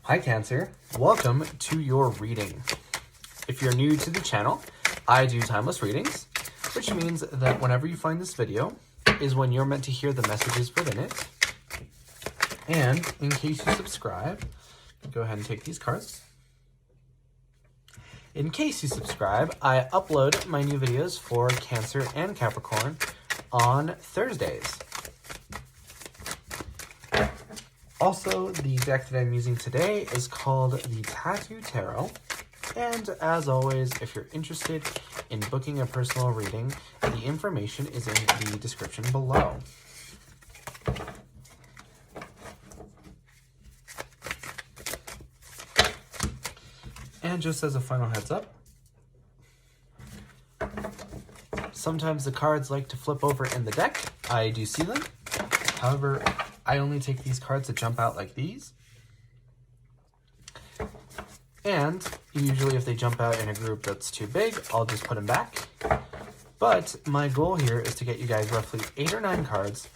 Hi Cancer, welcome to your reading. If you're new to the channel, I do timeless readings, which means that whenever you find this video is when you're meant to hear the messages within it. And in case you subscribe, go ahead and take these cards. In case you subscribe, I upload my new videos for Cancer and Capricorn on Thursdays. Also, the deck that I'm using today is called the Tattoo Tarot. And as always, if you're interested in booking a personal reading, the information is in the description below. And just as a final heads up, sometimes the cards like to flip over in the deck. I do see them. However, I only take these cards that jump out like these. And usually if they jump out in a group that's too big, I'll just put them back. But my goal here is to get you guys roughly 8 or 9 cards,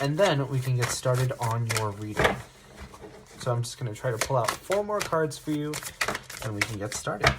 and then we can get started on your reading. So I'm just going to try to pull out 4 more cards for you, and we can get started.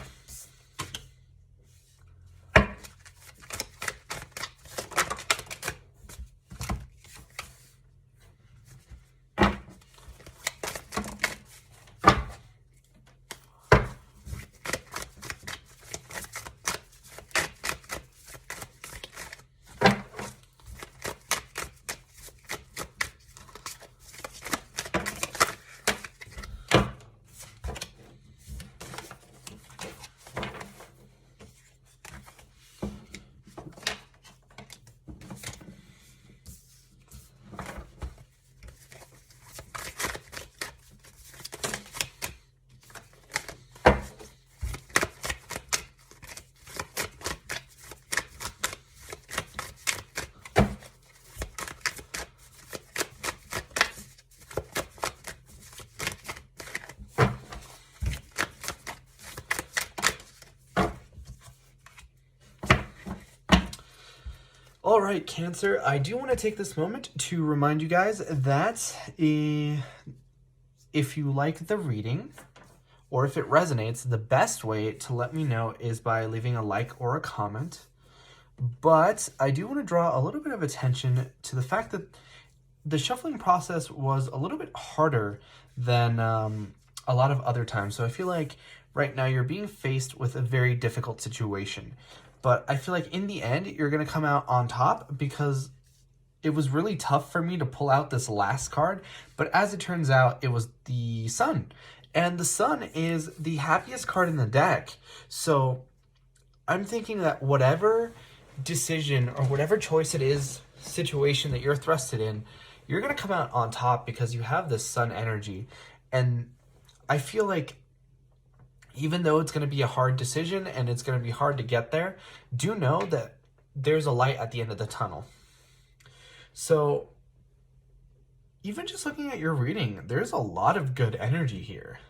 All right, Cancer, I do want to take this moment to remind you guys that if you like the reading or if it resonates, the best way to let me know is by leaving a like or a comment. But I do want to draw a little bit of attention to the fact that the shuffling process was a little bit harder than a lot of other times. So I feel like right now you're being faced with a very difficult situation. But I feel like in the end, you're going to come out on top because it was really tough for me to pull out this last card. But as it turns out, it was the Sun. And the Sun is the happiest card in the deck. So I'm thinking that whatever decision or whatever choice it is, situation that you're thrusted in, you're going to come out on top because you have this Sun energy. And I feel like even though it's going to be a hard decision and it's going to be hard to get there, do know that there's a light at the end of the tunnel. So even just looking at your reading, there's a lot of good energy here.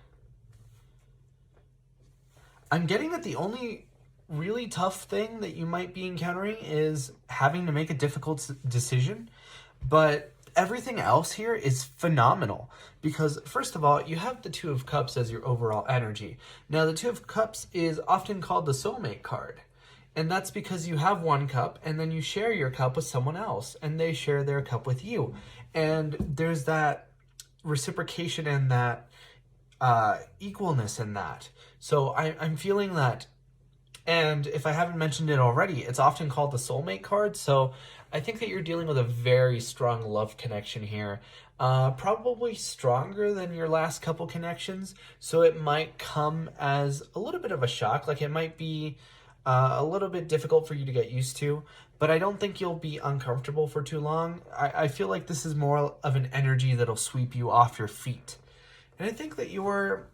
I'm getting that the only really tough thing that you might be encountering is having to make a difficult decision, but everything else here is phenomenal because, first of all, you have the Two of Cups as your overall energy. Now, the Two of Cups is often called the soulmate card, and that's because you have one cup and then you share your cup with someone else and they share their cup with you. And there's that reciprocation and that equalness in that. So I'm feeling that. And if I haven't mentioned it already, it's often called the soulmate card. So I think that you're dealing with a very strong love connection here. Probably stronger than your last couple connections. So it might come as a little bit of a shock. Like it might be a little bit difficult for you to get used to. But I don't think you'll be uncomfortable for too long. I feel like this is more of an energy that'll sweep you off your feet. And I think that you're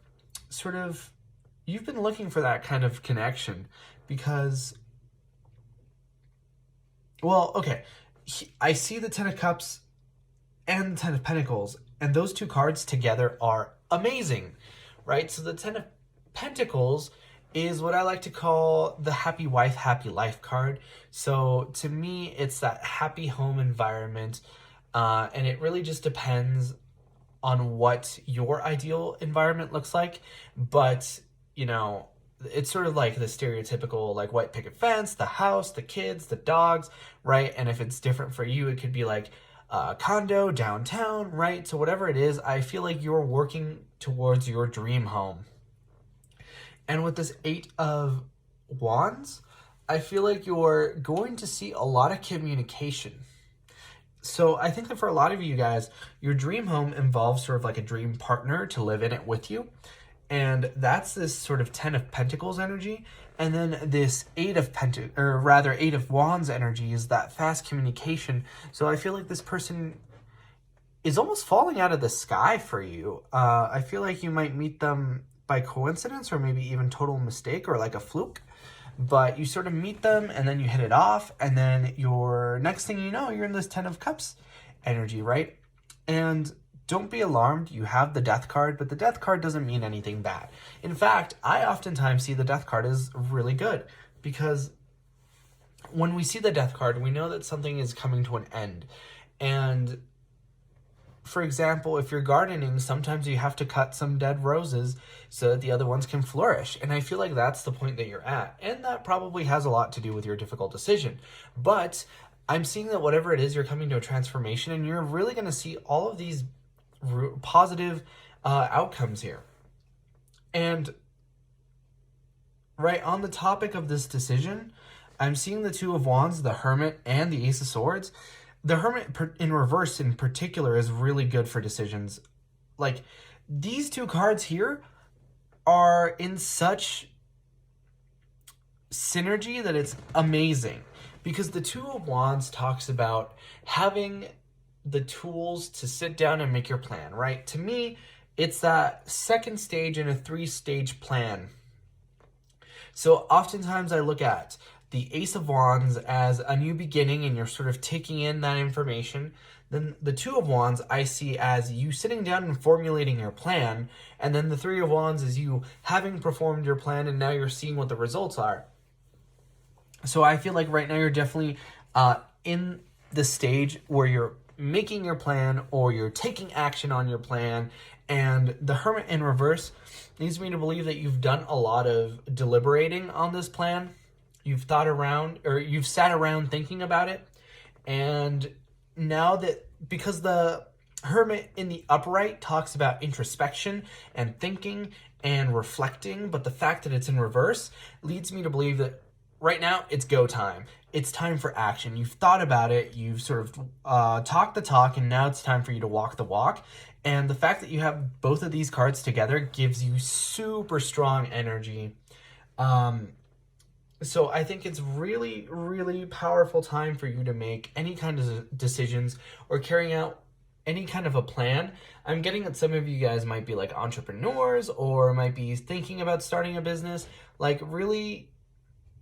you've been looking for that kind of connection because, well, okay, I see the Ten of Cups and the Ten of Pentacles, and those two cards together are amazing, right? So the Ten of Pentacles is what I like to call the happy wife, happy life card. So to me, it's that happy home environment, and it really just depends on what your ideal environment looks like, but you know, it's sort of like the stereotypical like white picket fence, the house, the kids, the dogs, right? And if it's different for you, it could be like a condo downtown, right? So whatever it is, I feel like you're working towards your dream home. And with this 8 of Wands, I feel like you're going to see a lot of communication. So I think that for a lot of you guys, your dream home involves sort of like a dream partner to live in it with you. And that's this sort of 10 of Pentacles energy. And then this 8 of Wands energy is that fast communication. So I feel like this person is almost falling out of the sky for you. I feel like you might meet them by coincidence or maybe even total mistake or like a fluke. But you sort of meet them and then you hit it off, and then your next thing you know, you're in this 10 of Cups energy, right? And don't be alarmed, you have the Death card, but the Death card doesn't mean anything bad. In fact, I oftentimes see the Death card as really good, because when we see the Death card, we know that something is coming to an end. And for example, if you're gardening, sometimes you have to cut some dead roses so that the other ones can flourish. And I feel like that's the point that you're at. And that probably has a lot to do with your difficult decision. But I'm seeing that whatever it is, you're coming to a transformation, and you're really going to see all of these positive outcomes here. And right on the topic of this decision, I'm seeing the 2 of Wands, the Hermit, and the Ace of Swords. The Hermit in reverse in particular is really good for decisions. Like, these 2 cards here are in such synergy that it's amazing. Because the 2 of Wands talks about having the tools to sit down and make your plan, right? To me, it's that second stage in a 3-stage plan. So oftentimes I look at the Ace of Wands as a new beginning, and you're sort of taking in that information. Then the 2 of Wands I see as you sitting down and formulating your plan. And then the 3 of Wands is you having performed your plan, and now you're seeing what the results are. So I feel like right now you're definitely in the stage where you're making your plan or you're taking action on your plan. And the Hermit in reverse leads me to believe that you've done a lot of deliberating on this plan. You've thought around, or you've sat around thinking about it. And now that, because the Hermit in the upright talks about introspection and thinking and reflecting, but the fact that it's in reverse leads me to believe that right now it's go time. It's time for action. You've thought about it, you've sort of talked the talk, and now it's time for you to walk the walk. And the fact that you have both of these cards together gives you super strong energy. So I think it's really, really powerful time for you to make any kind of decisions or carrying out any kind of a plan. I'm getting that some of you guys might be like entrepreneurs or might be thinking about starting a business. Like, really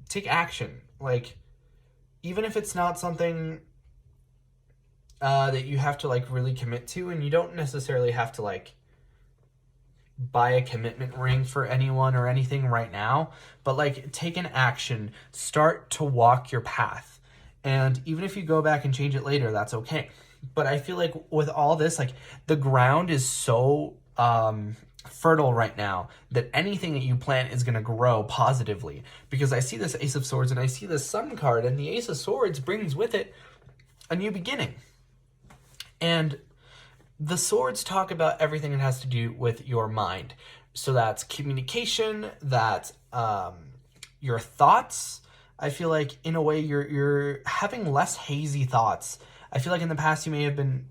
take action. Like, even if it's not something that you have to like really commit to, and you don't necessarily have to like buy a commitment ring for anyone or anything right now, but like take an action, start to walk your path. And even if you go back and change it later, that's okay. But I feel like with all this, like the ground is so fertile right now that anything that you plant is going to grow positively. Because I see this Ace of Swords and I see this Sun card, and the Ace of Swords brings with it a new beginning. And the swords talk about everything that has to do with your mind. So that's communication, that's your thoughts. I feel like in a way you're having less hazy thoughts. I feel like in the past you may have been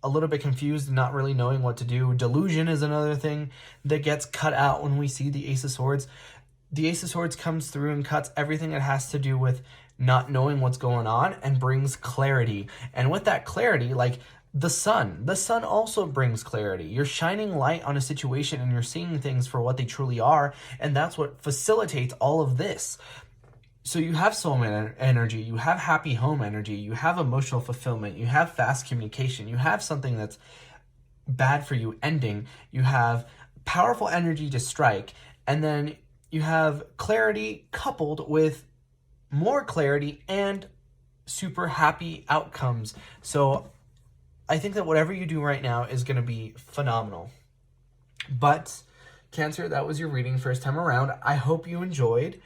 a little bit confused and not really knowing what to do. Delusion is another thing that gets cut out when we see the Ace of Swords. The Ace of Swords comes through and cuts everything that has to do with not knowing what's going on and brings clarity. And with that clarity, like the sun also brings clarity. You're shining light on a situation and you're seeing things for what they truly are. And that's what facilitates all of this. So you have soul energy, you have happy home energy, you have emotional fulfillment, you have fast communication, you have something that's bad for you ending, you have powerful energy to strike, and then you have clarity coupled with more clarity and super happy outcomes. So I think that whatever you do right now is going to be phenomenal. But Cancer, that was your reading first time around. I hope you enjoyed.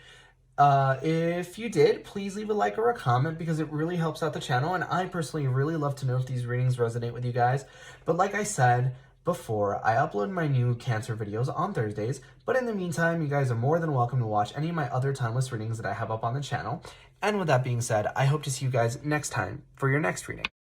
If you did, please leave a like or a comment because it really helps out the channel, and I personally really love to know if these readings resonate with you guys. But like I said before, I upload my new Cancer videos on Thursdays, but in the meantime, you guys are more than welcome to watch any of my other timeless readings that I have up on the channel. And with that being said, I hope to see you guys next time for your next reading.